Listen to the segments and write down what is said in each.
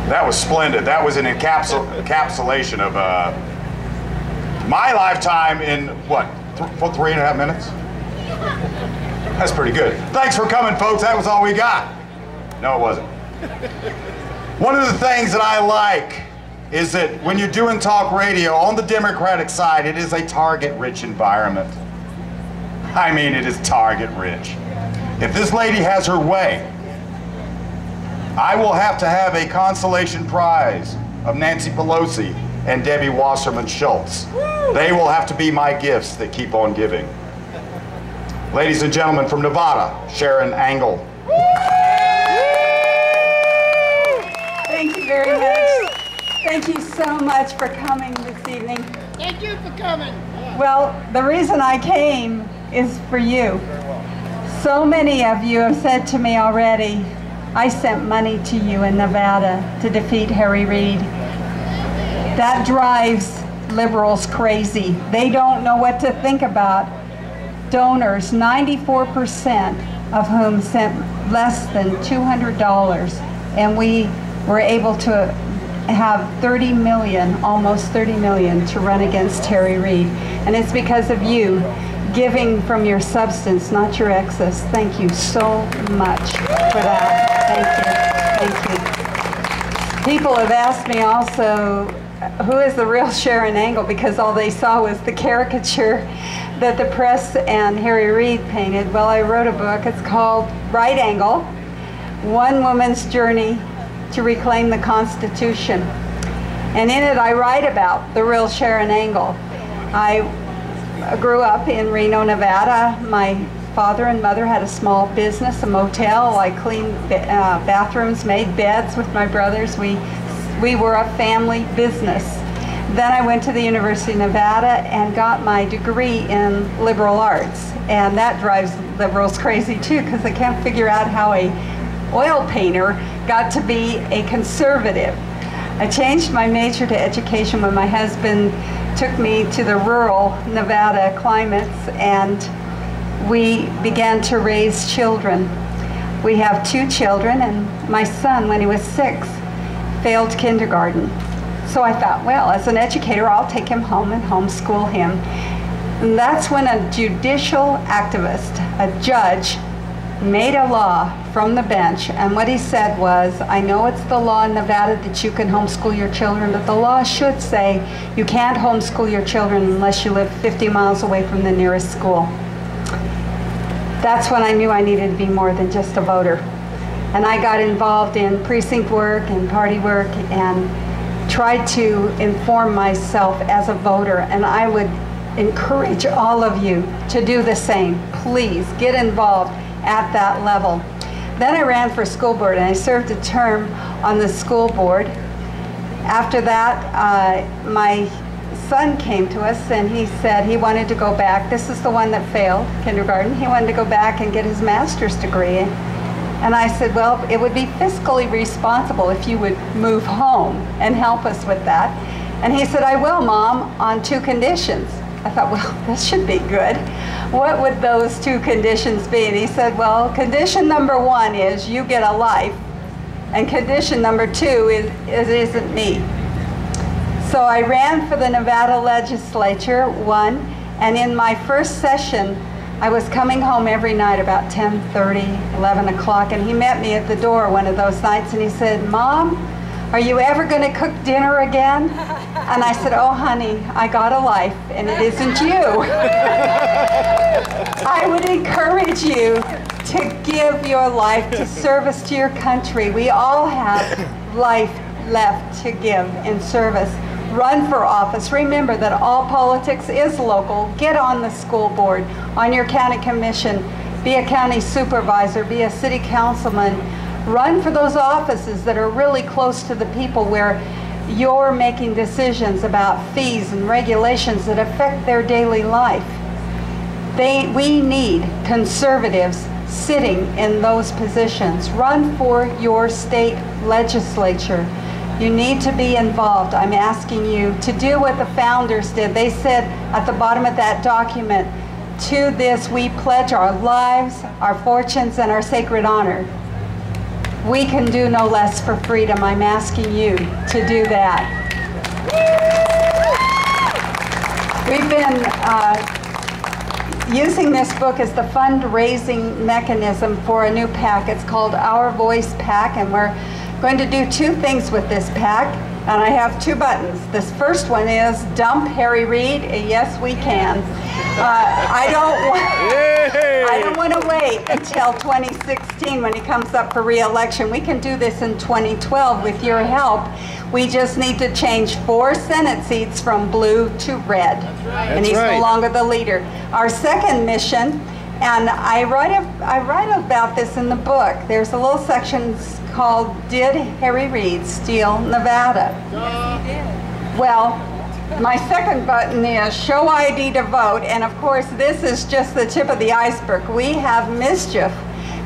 That was splendid. That was an encapsulation of my lifetime in, what, 3.5 minutes? That's pretty good. Thanks for coming, folks. That was all we got. No, it wasn't. One of the things that I like is that when you're doing talk radio on the Democratic side, it is a target-rich environment. I mean, it is target-rich. If this lady has her way, I will have to have a consolation prize of Nancy Pelosi and Debbie Wasserman Schultz. They will have to be my gifts that keep on giving. Ladies and gentlemen, from Nevada, Sharon Angle. Thank you very much. Thank you so much for coming this evening. Thank you for coming. Well, the reason I came is for you. So many of you have said to me already, I sent money to you in Nevada to defeat Harry Reid. That drives liberals crazy. They don't know what to think about donors, 94% of whom sent less than $200, and we were able to have 30 million, almost 30 million, to run against Harry Reid. And it's because of you giving from your substance, not your excess. Thank you so much for that. Thank you. Thank you. People have asked me also, who is the real Sharon Angle? Because all they saw was the caricature that the press and Harry Reid painted. Well, I wrote a book. It's called Right Angle, One Woman's Journey to Reclaim the Constitution. And in it I write about the real Sharon Angle. I grew up in Reno, Nevada. My father and mother had a small business, a motel. I cleaned bathrooms, made beds with my brothers. We were a family business. Then I went to the University of Nevada and got my degree in liberal arts. And that drives liberals crazy too, because they can't figure out how a oil painter got to be a conservative. I changed my major to education when my husband took me to the rural Nevada climates, and we began to raise children. We have 2 children, and my son, when he was 6, failed kindergarten. So I thought, well, as an educator, I'll take him home and homeschool him. And that's when a judicial activist, a judge, made a law from the bench, and what he said was, I know it's the law in Nevada that you can homeschool your children, but the law should say you can't homeschool your children unless you live 50 miles away from the nearest school. That's when I knew I needed to be more than just a voter. And I got involved in precinct work and party work and tried to inform myself as a voter, and I would encourage all of you to do the same. Please get involved at that level. Then I ran for school board, and I served a term on the school board. After that, my son came to us and he said he wanted to go back. This is the one that failed kindergarten. He wanted to go back and get his master's degree. And I said, well, it would be fiscally responsible if you would move home and help us with that. And he said, I will, Mom, on 2 conditions. I thought, well, this should be good. What would those 2 conditions be? And he said, well, condition number 1 is you get a life, and condition number 2 is it isn't me. So I ran for the Nevada legislature, won, and in my first session, I was coming home every night about 10:30, 11 o'clock, and he met me at the door one of those nights, and he said, Mom, are you ever going to cook dinner again? And I said, oh, honey, I got a life, and it isn't you. I would encourage you to give your life to service to your country. We all have life left to give in service. Run for office. Remember that all politics is local. Get on the school board, on your county commission, be a county supervisor, be a city councilman. Run for those offices that are really close to the people, where you're making decisions about fees and regulations that affect their daily life. We need conservatives sitting in those positions. Run for your state legislature. You need to be involved. I'm asking you to do what the founders did. They said at the bottom of that document, to this we pledge our lives, our fortunes, and our sacred honor. We can do no less for freedom. I'm asking you to do that. We've been using this book as the fundraising mechanism for a new PAC. It's called Our Voice PAC, and we're going to do two things with this PAC. And I have two buttons. This first one is dump Harry Reid. Yes, we can. I don't want to wait until 2016 when he comes up for re-election. We can do this in 2012 with your help. We just need to change 4 Senate seats from blue to red. And he's no longer the leader. Our second mission, and I write about this in the book. There's a little section called Did Harry Reid Steal Nevada? Yes, he did. Well, my second button is Show ID to Vote, and of course this is just the tip of the iceberg. We have mischief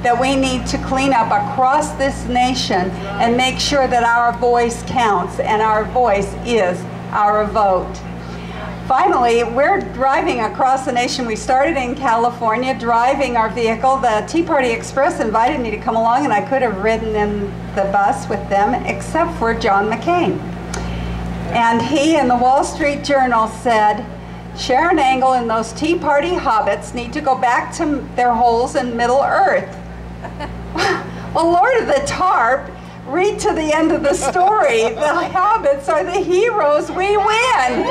that we need to clean up across this nation and make sure that our voice counts, and our voice is our vote. Finally, we're driving across the nation. We started in California, driving our vehicle. The Tea Party Express invited me to come along, and I could have ridden in the bus with them, except for John McCain. And he, in the Wall Street Journal, said, Sharon Angle and those Tea Party hobbits need to go back to their holes in Middle Earth. Well, Lord of the Tarp, read to the end of the story. The hobbits are the heroes. We win.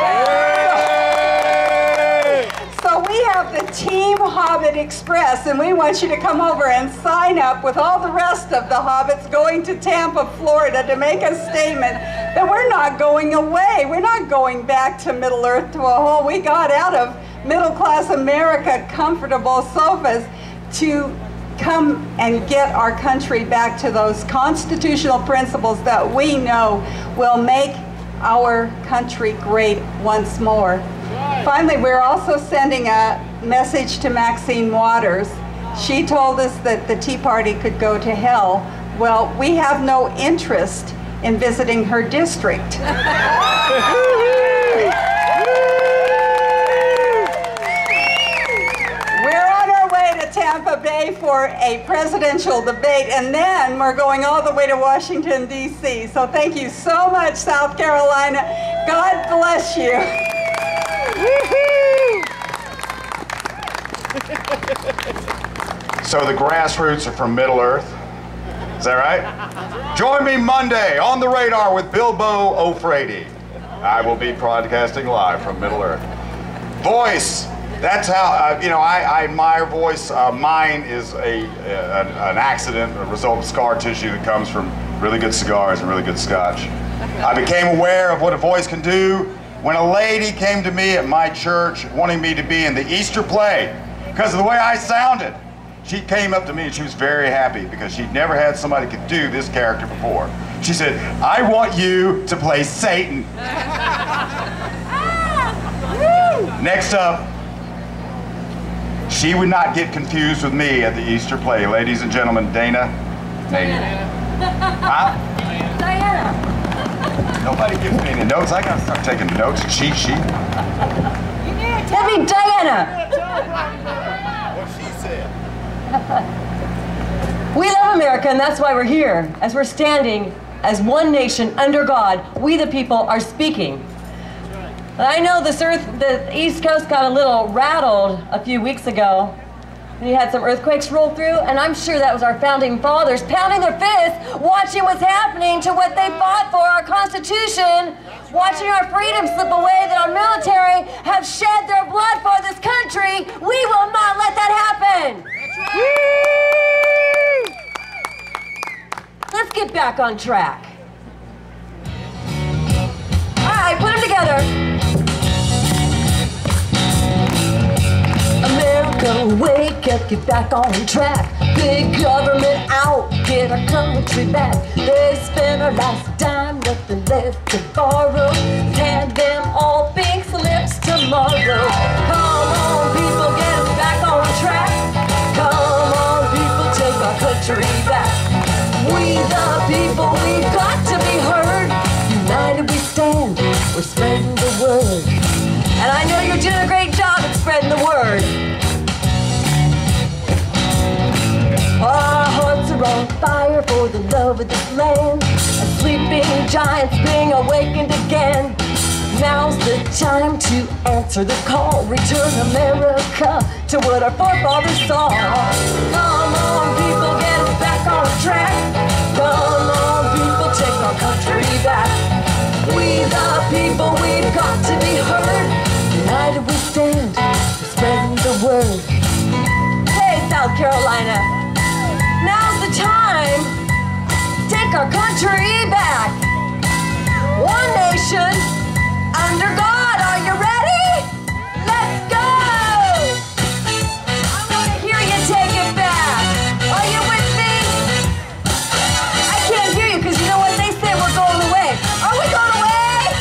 So we have the Team Hobbit Express, and we want you to come over and sign up with all the rest of the hobbits going to Tampa, Florida to make a statement that we're not going away. We're not going back to Middle Earth to a hole. We got out of middle-class America comfortable sofas to come and get our country back to those constitutional principles that we know will make our country great once more. Finally, we're also sending a message to Maxine Waters. She told us that the Tea Party could go to hell. Well, we have no interest in visiting her district. Tampa Bay for a presidential debate, and then we're going all the way to Washington, D.C. So thank you so much, South Carolina. God bless you. So the grassroots are from Middle Earth. Is that right? Join me Monday on the radar with Bilbo O'Frady. I will be broadcasting live from Middle Earth. Voice. That's how, I admire voice. Mine is an accident, a result of scar tissue that comes from really good cigars and really good scotch. I became aware of what a voice can do when a lady came to me at my church wanting me to be in the Easter play because of the way I sounded. She came up to me and she was very happy because she'd never had somebody could do this character before. She said, I want you to play Satan. Next up, she would not get confused with me at the Easter play. Ladies and gentlemen, Dana. Huh? Diana. Nobody gives me any notes. I gotta start taking notes. Cheat sheet. That'd be Diana. What she said. We love America, and that's why we're here. As we're standing as one nation under God, we the people are speaking. I know the East Coast got a little rattled a few weeks ago. We had some earthquakes roll through, and I'm sure that was our founding fathers pounding their fists, watching what's happening to what they fought for, our Constitution, watching our freedom slip away, that our military have shed their blood for this country. We will not let that happen. Let's get back on track. All right, put them together. America, wake up, get back on track. Big government out, get our country back. They spend our last dime, nothing left to borrow. Hand them all pink slips tomorrow. Come on, people, get them back on track. Come on, people, take our country back. We the people, we've got to be heard. United we stand, we're spreading the word. And I know you're doing a great job at spreading the word. Our hearts are on fire for the love this land. And sleeping giants being awakened again. Now's the time to answer the call. Return America to what our forefathers saw. Come on, people, get us back on track. Come on, people, take our country back. We the people, we've got to be heard. United we stand, spreading the word. Hey, South Carolina, now's the time. Take our country back. One nation, under God. Are you ready? Let's go! I want to hear you take it back. Are you with me? I can't hear you because you know what they say, we're going away. Are we going away?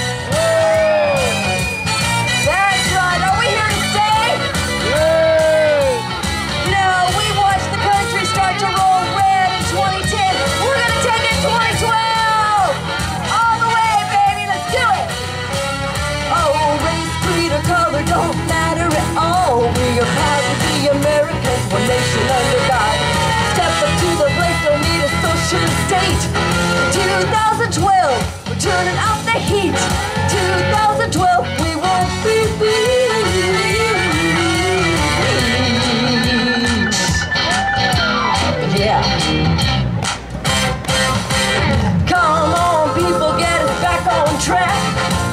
That's right. Are we here to stay? No, we watched the country start to roll red in 2010. We're going to take it 2012. All the way, baby. Let's do it. Oh, race, creed, or color don't matter at all. We are proud to be Americans, one nation under God. Step up to the plate, don't need a socialist state. 2012, we're turning out the heat. 2012, we won't be beat. Yeah. Come on, people, get us back on track.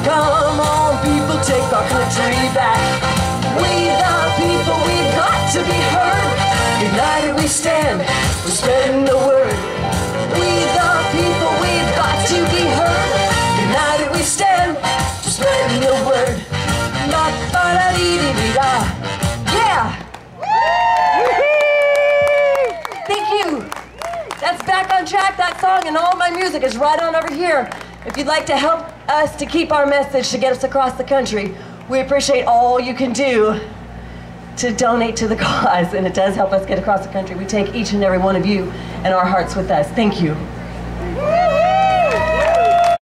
Come on, people, take our country back. We the people, we've got to be heard. United we stand, we're spreading the word. We the people, we've got to be heard. United we stand, we're spreading the word. La-ba-da-dee-dee-dee-da. Yeah! Thank you. That's Back on Track. That song and all my music is right on over here. If you'd like to help us to keep our message to get us across the country, we appreciate all you can do to donate to the cause, and it does help us get across the country. We take each and every one of you and our hearts with us. Thank you.